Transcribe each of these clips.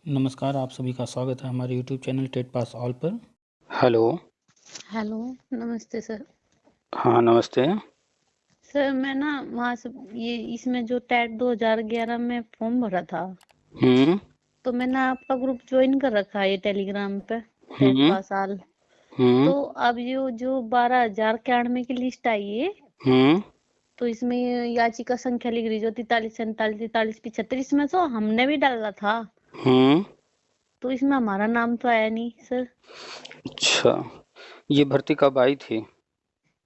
नमस्कार, आप सभी का स्वागत है हमारे YouTube channel TET pass all पर। हेलो। हेलो, नमस्ते सर। हाँ, नमस्ते। सर मैं ना वहाँ से ये इसमें जो टेट 2011 में फॉर्म भरा था, तो मैंने आपका ग्रुप ज्वाइन कर रखा है ये टेलीग्राम पे, टेट पास ऑल। तो अब ये जो 12,091 की लिस्ट आई है, तो इसमें याचिका संख्या लिख रही जो 43 47 43 75, इसमें तो हमने भी डाला था, तो इसमें हमारा नाम तो आया नहीं सर। अच्छा, ये भर्ती कब आई थी?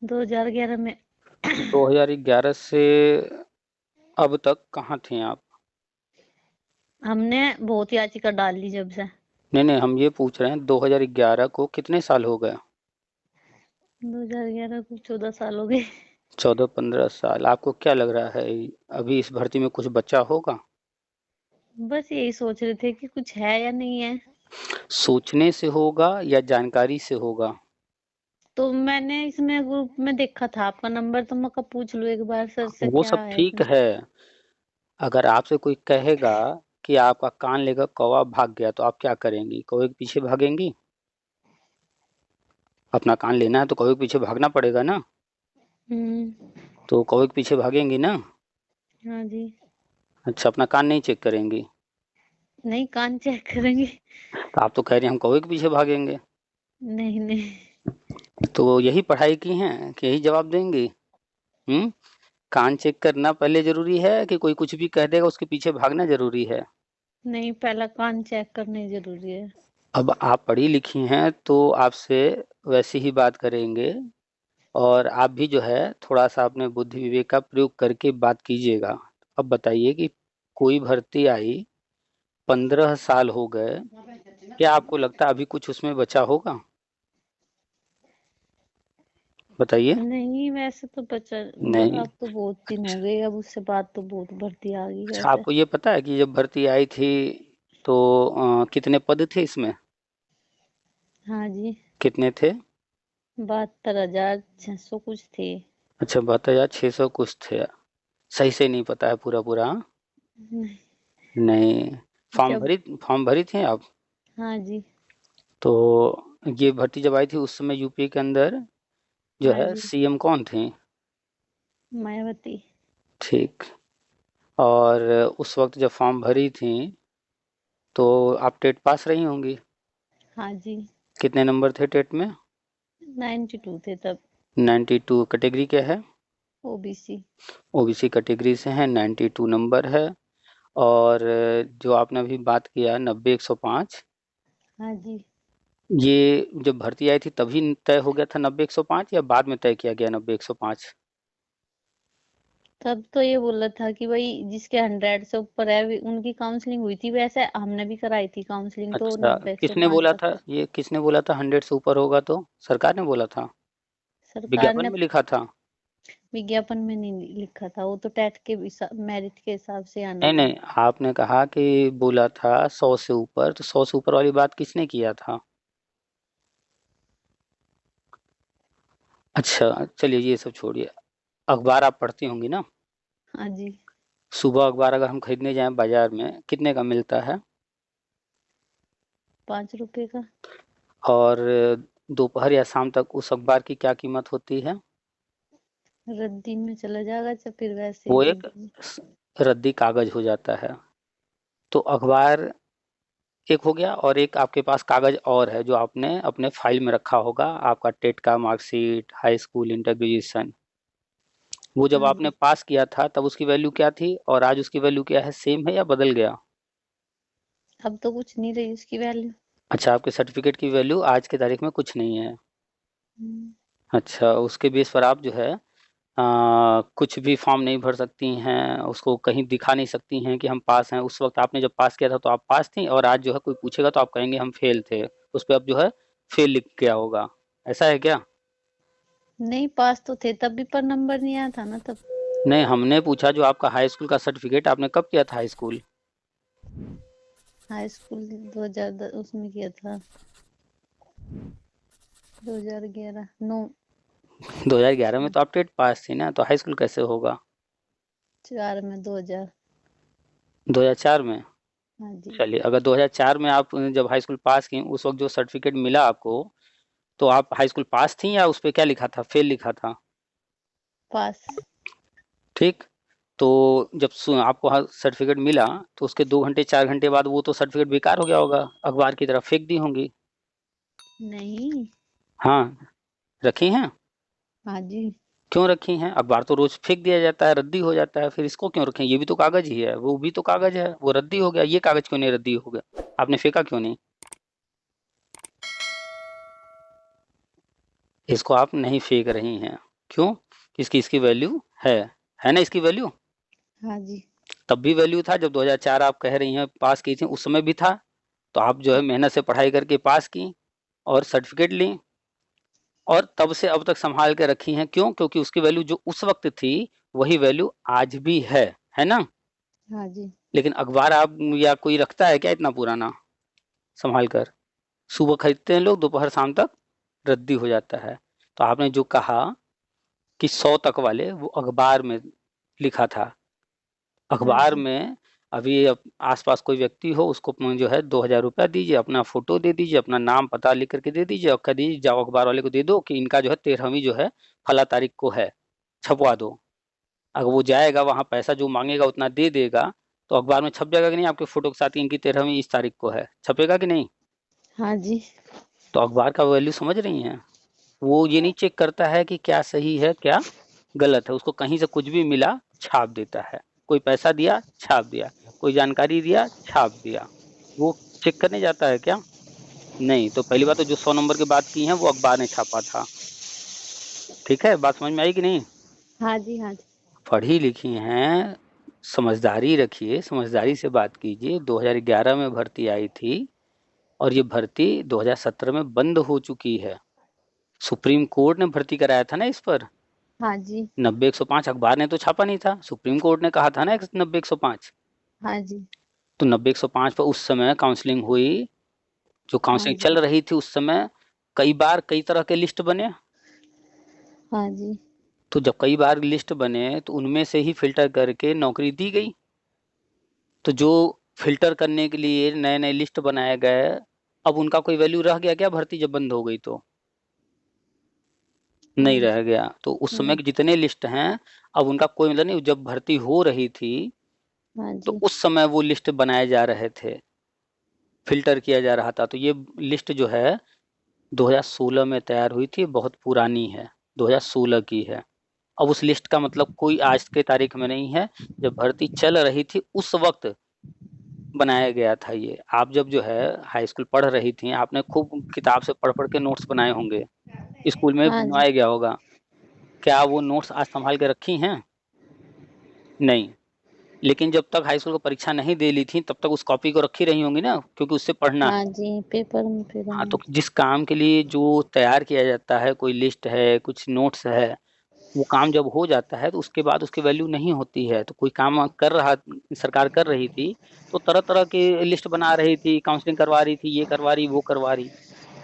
2011 में। 2011 से अब तक कहाँ थे आप? हमने बहुत याचिका डाल ली जब से। नहीं, हम ये पूछ रहे हैं 2011 को कितने साल हो गए? 2011 को 14 साल हो गए। 14-15 साल। आपको क्या लग रहा है अभी इस भर्ती में कुछ बचा होगा? बस यही सोच रहे थे कि कुछ है या नहीं है। सोचने से होगा या जानकारी से होगा? तो मैंने इसमें ग्रुप में देखा था आपका नंबर, तो मैं कब पूछ लूं एक बार सर से वो क्या सब है ठीक इसमें। है। अगर आपसे कोई कहेगा कि आपका कान लेकर कौवा भाग गया तो आप क्या करेंगी? कौवे के पीछे भागेंगी? अपना कान लेना है तो कौवे के पीछे भागना पड़ेगा ना। तो कौवे के पीछे भागेंगी ना? हाँ जी। अच्छा, अपना कान नहीं चेक करेंगी? नहीं, कान चेक करेंगे। तो आप तो कह रहे हैं हम कौवे के पीछे भागेंगे। नहीं नहीं। तो यही पढ़ाई की हैं कि यही जवाब देंगी? कान चेक करना पहले जरूरी है कि कोई कुछ भी कह देगा उसके पीछे भागना जरूरी है? नहीं, पहला कान चेक करने जरूरी है। अब आप पढ़ी लिखी हैं तो आपसे वैसे ही बात करेंगे। और आप भी जो है थोड़ा सा अपने बुद्धि विवेक का प्रयोग करके बात कीजिएगा। अब बताइए कि कोई भर्ती आई, 15 साल हो गए, क्या आपको लगता है अभी कुछ उसमें बचा होगा? बताइए। नहीं, वैसे तो बचा। नहीं। अब तो बहुत दिन हो गए, अब उससे बात तो बहुत भर्ती आ गई अच्छा, वैसे। आपको ये पता है कि जब भर्ती आई थी तो कितने पद थे इसमें? हाँ जी। कितने थे? 72,600 कुछ थे। अच्छा, 72,600 कुछ थे। सही से नहीं पता है पूरा पूरा, हाँ? नहीं। नहीं। जब। फॉर्म भरी थी आप? हाँ जी। तो ये भर्ती जब आई थी उस समय यूपी के अंदर जो हाँ है जी। सीएम कौन थी? मायावती। ठीक। और उस वक्त जब फॉर्म भरी थी तो आप टेट पास रही होंगी। हाँ जी। कितने नंबर थे टेट में? 92 थे तब। 92। कैटेगरी क्या है? ओबीसी। ओबीसी कैटेगरी से हैं, 92 नंबर है। और जो आपने अभी बात किया 90-105, हाँ जी। ये जब भर्ती आई थी तभी तय हो गया था 90-105 या बाद में तय किया गया 90-105? तब तो ये बोला था कि भाई जिसके 100 से ऊपर है उनकी काउंसलिंग हुई थी, वैसे हमने भी कराई थी काउंसलिंग, तो अच्छा, 90 किसने 105 बोला तक था? था। ये किसने बोला था 100 से ऊपर होगा? तो सरकार ने बोला था? सरकार विज्ञापन ने। में लिखा था? विज्ञापन में नहीं लिखा था, वो तो टेट के मेरिट के हिसाब से आना नहीं था। नहीं, आपने कहा कि बोला था 100 से ऊपर, तो 100 से ऊपर वाली बात किसने किया था? अच्छा चलिए, ये सब छोड़िए। अखबार आप पढ़ती होंगी ना? हाँ जी। सुबह अखबार अगर हम खरीदने जाएं बाजार में कितने का मिलता है? 5 रुपए का। और दोपहर या शाम तक उस अखबार की क्या कीमत होती है? रद्दी में चला जाएगा या फिर वैसे ही वो दे एक देंगे। रद्दी कागज हो जाता है। तो अखबार एक हो गया, और एक आपके पास कागज और है जो आपने अपने फाइल में रखा होगा, आपका टेट का मार्कशीट, हाई स्कूल इंटरग्रेजुएशन। वो जब हाँ आपने जी। पास किया था तब उसकी वैल्यू क्या थी और आज उसकी वैल्यू क्या है? सेम है या बदल गया? अब तो कुछ नहीं रही उसकी वैल्यू। अच्छा, आपके सर्टिफिकेट की वैल्यू आज की तारीख में कुछ नहीं है। हम्म। अच्छा, उसके बेस पर आप जो है कुछ भी फॉर्म नहीं भर सकती हैं, उसको कहीं दिखा नहीं सकती हैं कि हम पास हैं। उस वक्त आपने जब पास किया था तो आप पास थी, और आज जो है कोई पूछेगा तो आप कहेंगे हम फेल थे। उस पर अब जो है फेल लिख गया होगा। ऐसा है क्या? नहीं, पास तो थे तब भी, पर नंबर नहीं आया था ना तब। नहीं, हमने पूछा जो आपका हाई स्कूल का सर्टिफिकेट आपने कब किया था हाई स्कूल? हाई स्कूल 2010 उसमें किया था। 2011 9 2011 में तो आप टेट पास थी ना, तो हाई स्कूल कैसे होगा? 4 में 2000। 2004 में? हाँ जी। चलिए, अगर 2004 में आप जब हाई स्कूल पास की, उस वक्त जो सर्टिफिकेट मिला आपको, तो आप हाई स्कूल पास थी या उस पे क्या लिखा था, फेल लिखा था? पास। ठीक। तो जब आपको सर्टिफिकेट मिला, तो उसके 2 घंटे 4 घंटे बाद वो तो सर्टिफिकेट बेकार हो गया होगा, अखबार की तरफ फेंक दी होंगी। नहीं। हाँ, रखी हैं? हाँ जी। क्यों रखी हैं? अखबार तो रोज फेंक दिया जाता है, रद्दी हो जाता है, फिर इसको क्यों रखें? ये भी तो कागज ही है, वो भी तो कागज है, वो रद्दी हो गया, ये कागज क्यों नहीं रद्दी हो गया? आपने फेंका क्यों नहीं? इसको आप नहीं फेंक रही हैं, क्यों? इसकी इसकी वैल्यू है ना, इसकी वैल्यू। हाँ जी। तब भी वैल्यू था, जब 2004 आप कह रही हैं पास की थी, उस समय भी था। तो आप जो है मेहनत से पढ़ाई करके पास की और सर्टिफिकेट ली, और तब से अब तक संभाल के रखी हैं, क्यों? क्योंकि उसकी वैल्यू जो उस वक्त थी, वही वैल्यू आज भी है ना? हाँ जी। लेकिन अखबार आप या कोई रखता है क्या इतना पुराना संभाल कर? सुबह खरीदते हैं लोग, दोपहर शाम तक रद्दी हो जाता है। तो आपने जो कहा कि 100 तक वाले, वो अखबार में लिखा था। हाँ अखबार जी। में अभी आसपास कोई व्यक्ति हो, उसको जो है 2,000 रुपया दीजिए, अपना फोटो दे दीजिए, अपना नाम पता लिख करके दे दीजिए, और कह दीजिए जाओ अखबार वाले को दे दो कि इनका जो है 13वीं जो है फला तारीख को है, छपवा दो। अगर वो जाएगा वहाँ, पैसा जो मांगेगा उतना दे देगा, तो अखबार में छप जाएगा कि नहीं आपके फोटो के साथ, इनकी 13वीं इस तारीख को है, छपेगा कि नहीं? हाँ जी। तो अखबार का वैल्यू समझ रही हैं? वो ये नहीं चेक करता है कि क्या सही है क्या गलत है, उसको कहीं से कुछ भी मिला छाप देता है। कोई पैसा दिया, छाप दिया, कोई जानकारी दिया, छाप दिया। वो चेक करने जाता है क्या? नहीं। तो पहली बात तो जो 100 नंबर की बात की है, वो अखबार ने छापा था। ठीक है, बात समझ में आई कि नहीं? हाँ जी। हाँ जी। पढ़ी लिखी हैं, समझदारी रखिए, समझदारी से बात कीजिए। 2011 में भर्ती आई थी, और ये भर्ती 2017 में बंद हो चुकी है। सुप्रीम कोर्ट ने भर्ती कराया था ना इस पर। हाँ जी। 90-105 अखबार ने तो छापा नहीं था, सुप्रीम कोर्ट ने कहा था ना 90-105। हाँ जी। तो 90-105 पर उस समय काउंसलिंग हुई, जो हाँ काउंसलिंग जी। चल रही थी उस समय, कई बार कई तरह के लिस्ट बने। हाँ जी। तो जब कई बार लिस्ट बने, तो उनमें से ही फिल्टर करके नौकरी दी गई। तो जो फिल्टर करने के लिए नए नए लिस्ट बनाए गए, अब उनका कोई वैल्यू रह गया क्या भर्ती जब बंद हो गई तो? नहीं नहीं। रह गया। तो उस समय नहीं। के जितने लिस्ट हैं, अब उनका कोई मतलब नहीं। जब भर्ती हो रही थी, हाँ तो जी। उस समय वो लिस्ट बनाए जा रहे थे, फिल्टर किया जा रहा था। तो ये लिस्ट जो है 2016 में तैयार हुई थी, बहुत पुरानी है, 2016 की है। अब उस लिस्ट का मतलब कोई आज के तारीख में नहीं है, जब भर्ती चल रही थी उस वक्त बनाया गया था ये। आप जब जो है हाई स्कूल पढ़ रही थी, आपने खूब किताब से पढ़ पढ़ के नोट्स बनाए होंगे, स्कूल में हाँ जी। बनवाया गया होगा। क्या वो नोट्स आज संभाल के रखी हैं? नहीं। लेकिन जब तक हाई स्कूल को परीक्षा नहीं दे ली थी, तब तक उस कॉपी को रखी रही होंगी ना, क्योंकि उससे पढ़ना हाँ है। जी, पेपर में फिर हाँ, हम। तो जिस काम के लिए जो तैयार किया जाता है, कोई लिस्ट है, कुछ नोट्स है, वो काम जब हो जाता है, तो उसके बाद उसकी वैल्यू नहीं होती है। तो कोई काम कर रहा, सरकार कर रही थी, तो तरह तरह की लिस्ट बना रही थी, काउंसलिंग करवा रही थी, ये करवा रही, वो करवा रही।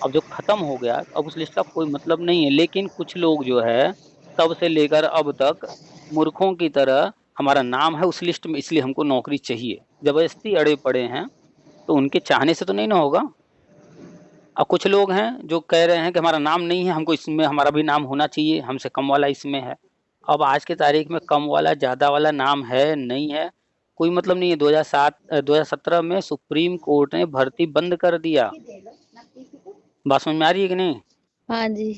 अब जो खत्म हो गया, तो अब उस लिस्ट का कोई मतलब नहीं है। लेकिन कुछ लोग जो है, तब से लेकर अब तक मूर्खों की तरह, हमारा नाम है उस लिस्ट में, इसलिए हमको नौकरी चाहिए, जबरदस्ती अड़े पड़े हैं। तो उनके चाहने से तो नहीं ना होगा। अब कुछ लोग हैं जो कह रहे हैं कि हमारा नाम नहीं है, हमको इसमें हमारा भी नाम होना चाहिए, हमसे कम वाला इसमें है। अब आज के तारीख में कम वाला ज्यादा वाला नाम है नहीं है, कोई मतलब नहीं है। 2017 में सुप्रीम कोर्ट ने भर्ती बंद कर दिया। बात समझ में आ रही है कि नहीं? हाँ जी।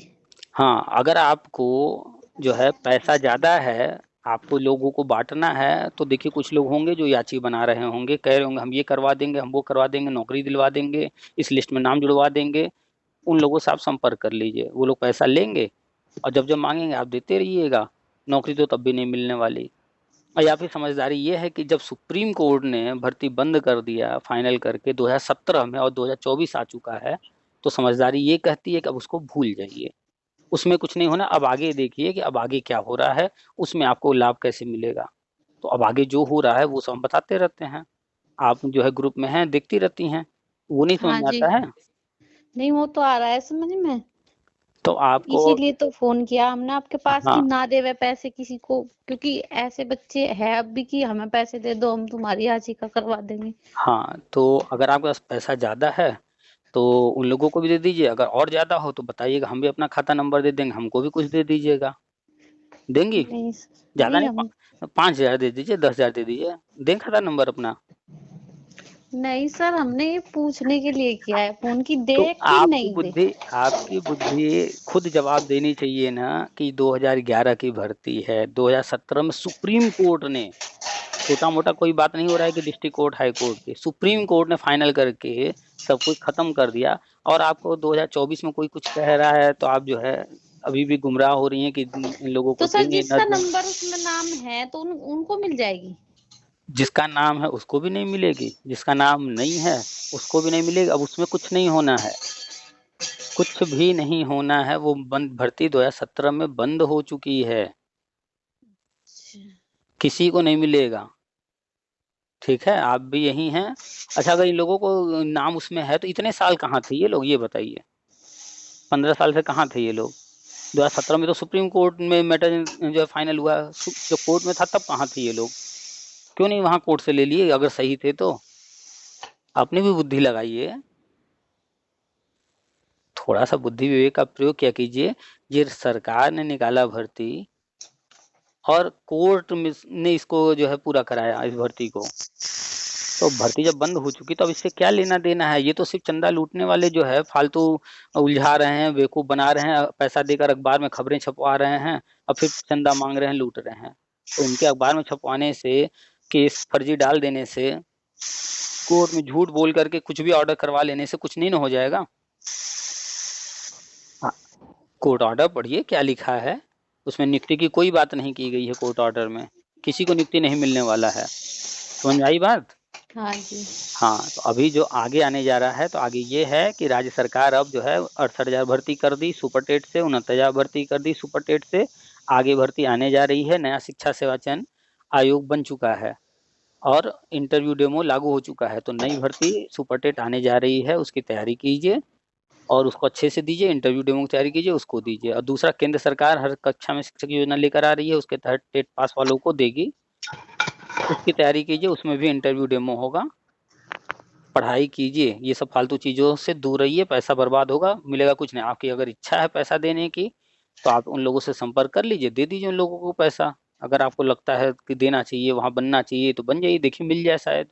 हाँ, अगर आपको जो है पैसा ज्यादा है, आपको लोगों को बांटना है, तो देखिए कुछ लोग होंगे जो याची बना रहे होंगे, कह रहे होंगे हम ये करवा देंगे, हम वो करवा देंगे, नौकरी दिलवा देंगे, इस लिस्ट में नाम जुड़वा देंगे। उन लोगों से आप संपर्क कर लीजिए, वो लोग पैसा लेंगे, और जब जब मांगेंगे आप देते रहिएगा। नौकरी तो तब भी नहीं मिलने वाली। और या फिर समझदारी ये है कि जब सुप्रीम कोर्ट ने भर्ती बंद कर दिया फाइनल करके 2017 में, और 2024 आ चुका है, तो समझदारी ये कहती है कि अब उसको भूल जाइए, उसमें कुछ नहीं होना। अब आगे देखिए कि अब आगे क्या हो रहा है, उसमें आपको लाभ कैसे मिलेगा। तो अब आगे जो हो रहा है वो सब हम बताते रहते हैं, आप जो है ग्रुप में हैं, देखती रहती हैं, वो नहीं समझ हाँ में जी। आता है। नहीं, वो तो आ रहा है समझ में। तो आपको इसीलिए तो फोन किया हमने आपके पास कि हाँ ना दे वे पैसे किसी को, क्योंकि ऐसे बच्चे हैं अब भी कि हमें पैसे दे दो हम तुम्हारी याचिका करवा देंगे। हाँ, तो अगर आपके पास पैसा ज़्यादा है तो उन लोगों को भी दे दीजिए, अगर और ज़्यादा हो तो बताइएगा, हम भी अपना खाता नंबर दे देंगे, हमको भी कुछ दे दीजिएगा। देंगी? नहीं ज़्यादा नहीं नहीं, हम 5,000 दे दीजिए, 10,000 दे दीजिए, दें खाता नंबर अपना। नहीं सर, हमने ये पूछने के लिए किया है फोन की दे तो कि नहीं दे। आपकी बुद्धि खुद जवाब देनी चाहिए ना कि 2011 की भर्ती है, 2017 में सुप्रीम कोर्ट ने, छोटा मोटा कोई बात नहीं हो रहा है कि डिस्ट्रिक्ट कोर्ट हाई कोर्ट की, सुप्रीम कोर्ट ने फाइनल करके सब कुछ खत्म कर दिया, और आपको 2024 में कोई कुछ कह रहा है तो आप जो है अभी भी गुमराह हो रही हैं कि इन लोगों तो को सर देंगे न जिसका देंगे। नंबर उसमें नाम है तो उनको मिल जाएगी। जिसका नाम है उसको भी नहीं मिलेगी, जिसका नाम नहीं है उसको भी नहीं मिलेगी। अब उसमें कुछ नहीं होना है, कुछ भी नहीं होना है, वो बंद, भर्ती 2017 में बंद हो चुकी है, किसी को नहीं मिलेगा। ठीक है, आप भी यही हैं। अच्छा, अगर इन लोगों को नाम उसमें है तो इतने साल कहाँ थे ये लोग, ये बताइए, 15 साल से कहाँ थे ये लोग? 2017 में तो सुप्रीम कोर्ट में मैटर जो है फाइनल हुआ, जो कोर्ट में था तब कहाँ थे ये लोग? क्यों नहीं वहां कोर्ट से ले लिए अगर सही थे तो? अपनी भी बुद्धि लगाइए, थोड़ा सा बुद्धि विवेक का प्रयोग किया कीजिए। ये सरकार ने निकाला भर्ती, और कोर्ट में ने इसको जो है पूरा कराया इस भर्ती को, तो भर्ती जब बंद हो चुकी तो अब इससे क्या लेना देना है? ये तो सिर्फ चंदा लूटने वाले जो है फालतू उलझा रहे हैं, बेवकूफ बना रहे हैं, पैसा देकर अखबार में खबरें छपवा रहे हैं, और फिर चंदा मांग रहे हैं, लूट रहे हैं। तो इनके अखबार में छपवाने से, केस फर्जी डाल देने से, कोर्ट में झूठ बोल करके कुछ भी ऑर्डर करवा लेने से कुछ नहीं ना हो जाएगा। हाँ, कोर्ट ऑर्डर पढ़िए क्या लिखा है, उसमें नियुक्ति की कोई बात नहीं की गई है, कोर्ट ऑर्डर में किसी को नियुक्ति नहीं मिलने वाला है। समझ में आई बात? हाँ जी। हाँ, तो अभी जो आगे आने जा रहा है, तो आगे ये है कि राज्य सरकार अब जो है 68,000 भर्ती कर दी सुपर टेट से, 69,000 भर्ती कर दी सुपर टेट से, आगे भर्ती आने जा रही है, नया शिक्षा सेवा चयन आयोग बन चुका है, और इंटरव्यू डेमो लागू हो चुका है। तो नई भर्ती सुपर टेट आने जा रही है, उसकी तैयारी कीजिए और उसको अच्छे से दीजिए, इंटरव्यू डेमो की तैयारी कीजिए, उसको दीजिए। और दूसरा, केंद्र सरकार हर कक्षा में शिक्षक योजना लेकर आ रही है, उसके तहत टेट पास वालों को देगी, उसकी तैयारी कीजिए, उसमें भी इंटरव्यू डेमो होगा। पढ़ाई कीजिए, ये सब फालतू चीज़ों से दूर रहिए, पैसा बर्बाद होगा, मिलेगा कुछ नहीं। आपकी अगर इच्छा है पैसा देने की तो आप उन लोगों से संपर्क कर लीजिए, दे दीजिए उन लोगों को पैसा। अगर आपको लगता है कि देना चाहिए, वहाँ बनना चाहिए, तो बन जाइए, देखिए मिल जाए शायद।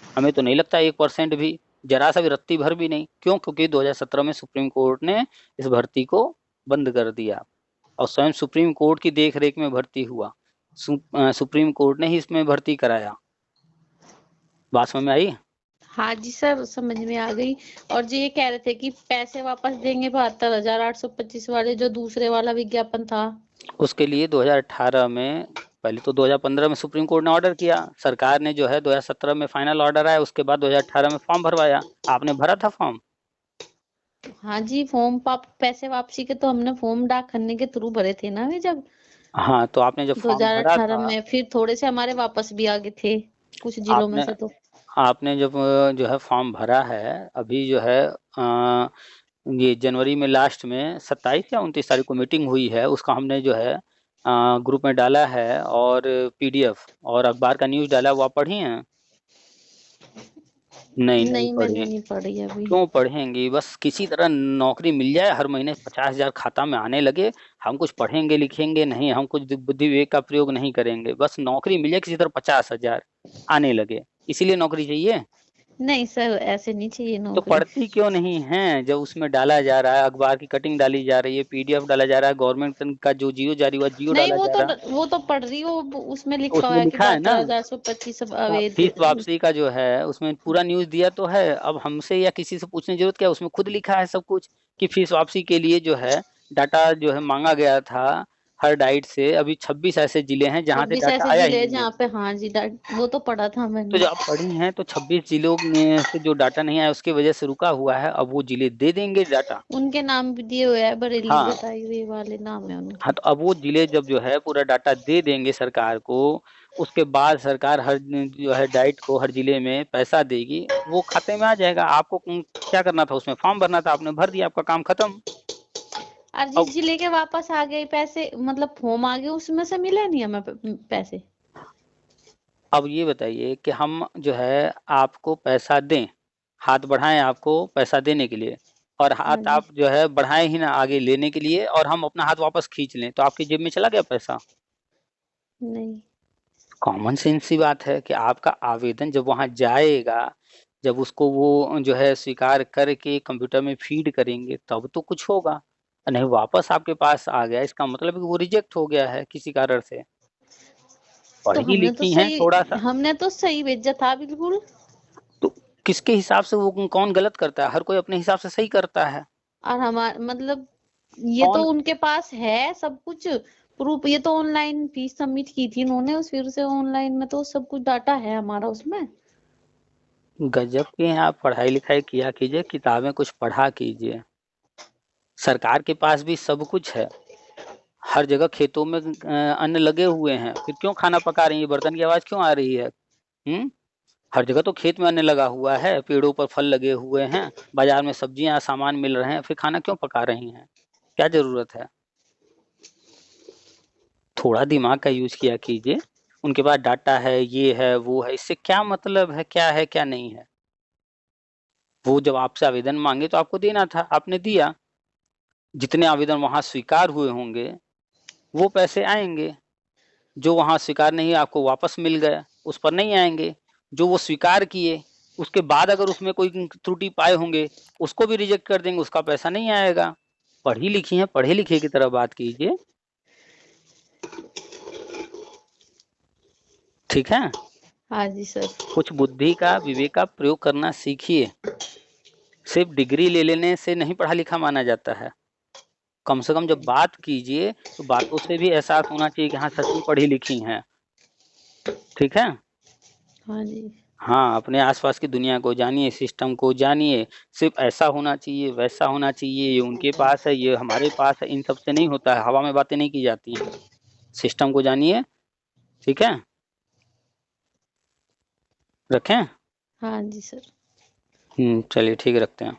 हमें तो नहीं लगता 1% भी, जरा सा भी, रत्ती भर भी नहीं। क्यों? क्योंकि 2017 में सुप्रीम कोर्ट ने इस भर्ती को बंद कर दिया, और स्वयं सुप्रीम कोर्ट की देख रेख में भर्ती हुआ, सुप्रीम कोर्ट ने ही इसमें भर्ती कराया। बात समझ में आई? हाँ जी सर, समझ में आ गई। और जो ये कह रहे थे कि पैसे वापस देंगे 72,825 वाले, जो दूसरे वाला विज्ञापन था। उसके लिए 2018 में, पहले तो 2015 में सुप्रीम कोर्ट ने ऑर्डर किया, सरकार ने जो है 2017 में फाइनल ऑर्डर आया, उसके बाद 2018 में फॉर्म भरवाया। आपने भरा था फॉर्म? हाँ जी, फॉर्म पैसे वापसी के तो हमने फॉर्म डाक खाने के थ्रू भरे थे ना, वे जब हाँ, तो आपने जब फॉर्म भरा 2018 था, में, फिर थोड़े से हमारे वापस भी आ गए थे कुछ जिलों में आपने से तो। आपने जब जो है फॉर्म भरा है, अभी जो है ये जनवरी में लास्ट में 27 या 29 तारीख को मीटिंग हुई है, उसका हमने जो है ग्रुप में डाला है, और पीडीएफ और अखबार का न्यूज़ डाला है, वो आप पढ़ी हैं? नहीं, नहीं नहीं, पढ़ी। मैंने नहीं पढ़ी अभी। क्यों पढ़ेंगी? बस किसी तरह नौकरी मिल जाए, हर महीने 50,000 खाता में आने लगे। हम कुछ पढ़ेंगे लिखेंगे नहीं, हम कुछ बुद्धि विवेक का प्रयोग नहीं करेंगे, बस नौकरी मिल जाए किसी तरह, 50,000 आने लगे, इसीलिए नौकरी चाहिए। नहीं सर, ऐसे नहीं चाहिए तो नौकरी। पढ़ती क्यों नहीं है? जब उसमें डाला जा रहा है, अखबार की कटिंग डाली जा रही है, पीडीएफ डाला जा रहा है, गवर्नमेंट का जो जियो जारी हुआ जियो नहीं, डाला जा रहा है, वो तो पढ़ रही हूँ, उसमें तो लिखा हुआ उसमें है कि लिखा है ना, 72,825 अवैध। फीस वापसी का जो है उसमें पूरा न्यूज़ दिया तो है। अब हमसे या किसी से पूछने की जरूरत क्या है, उसमें खुद लिखा है सब कुछ, कि फीस वापसी के लिए जो है डाटा जो है मांगा गया था हर डाइट से। अभी 26 ऐसे जिले हैं जहां से 26 डाटा ऐसे आया जिले ही हैं नहीं है। जहाँ पे, हाँ जी, वो तो पढ़ा था तो मैंने। जो आप पढ़ी हैं, तो 26 जिलों में से जो डाटा नहीं आया उसकी वजह से रुका हुआ है, अब वो जिले दे देंगे डाटा। उनके नाम भी दिए हुए हैं, बरेली हाँ, बताई हुई वाले नाम है हाँ, उनके। तो अब वो जिले जब जो है पूरा डाटा दे देंगे सरकार को, उसके बाद सरकार हर जो है डाइट को हर जिले में पैसा देगी, वो खाते में आ जाएगा। आपको क्या करना था? उसमें फॉर्म भरना था, आपने भर दिया, आपका काम खत्म। और जिस जिले के वापस आ गए पैसे, मतलब फॉर्म आ गए, उसमें से मिले नहीं हमें पैसे। अब ये बताइए कि हम जो है आपको पैसा दें, हाथ बढ़ाएं आपको पैसा देने के लिए, और हाँ हाथ जी। आप जो है बढ़ाएं ही ना आगे लेने के लिए, और हम अपना हाथ वापस खींच लें, तो आपकी जेब में चला गया पैसा? नहीं। कॉमन सेंस सी बात है कि आपका आवेदन जब वहां जाएगा, जब उसको वो जो है स्वीकार करके कंप्यूटर में फीड करेंगे तब तो कुछ होगा। नहीं, वापस आपके पास आ गया, इसका मतलब है कि वो रिजेक्ट हो गया है किसी कारण से। तो पढ़ी लिखी हैं थोड़ा सा। हमने तो सही भेजा था बिल्कुल। तो किसके हिसाब से वो कौन गलत करता है? हर कोई अपने हिसाब से सही करता है। और हमारा मतलब ये तो कौन? उनके पास है सब कुछ प्रूफ। ये तो ऑनलाइन फीस सबमिट की थी उन्होंने, उस फिर से ऑनलाइन में तो सब कुछ डाटा है हमारा उसमें। गजब के हैं आप, पढ़ाई लिखाई किया कीजिए, किताबें कुछ पढ़ा कीजिए। सरकार के पास भी सब कुछ है, हर जगह खेतों में अन्न लगे हुए हैं, फिर क्यों खाना पका रही है? बर्तन की आवाज क्यों आ रही है? हर जगह तो खेत में अन्न लगा हुआ है, पेड़ों पर फल लगे हुए हैं, बाजार में सब्जियां सामान मिल रहे हैं, फिर खाना क्यों पका रही हैं? क्या जरूरत है? थोड़ा दिमाग का यूज किया कीजिए। उनके पास डाटा है, ये है वो है, इससे क्या मतलब है क्या नहीं है? वो जब आपसे आवेदन मांगे तो आपको देना था, आपने दिया। जितने आवेदन वहां स्वीकार हुए होंगे वो पैसे आएंगे। जो वहां स्वीकार नहीं, आपको वापस मिल गया, उस पर नहीं आएंगे। जो वो स्वीकार किए उसके बाद अगर उसमें कोई त्रुटि पाए होंगे, उसको भी रिजेक्ट कर देंगे, उसका पैसा नहीं आएगा। पढ़ी लिखी है, पढ़े लिखे की तरह बात कीजिए। ठीक है? हाँ जी सर। कुछ बुद्धि का, विवेक का प्रयोग करना सीखिए। सिर्फ डिग्री ले लेने से नहीं पढ़ा लिखा माना जाता है। कम से कम जब बात कीजिए तो बातों से भी एहसास होना चाहिए कि हाँ सच में पढ़ी लिखी हैं। ठीक है? हाँ जी। हाँ, अपने आसपास की दुनिया को जानिए, सिस्टम को जानिए। सिर्फ ऐसा होना चाहिए, वैसा होना चाहिए, ये उनके पास है, ये हमारे पास है, इन सब से नहीं होता है, हवा में बातें नहीं की जाती हैं। सिस्टम को जानिए। ठीक है? रखें? हाँ जी सर। चलिए ठीक है, रखते हैं।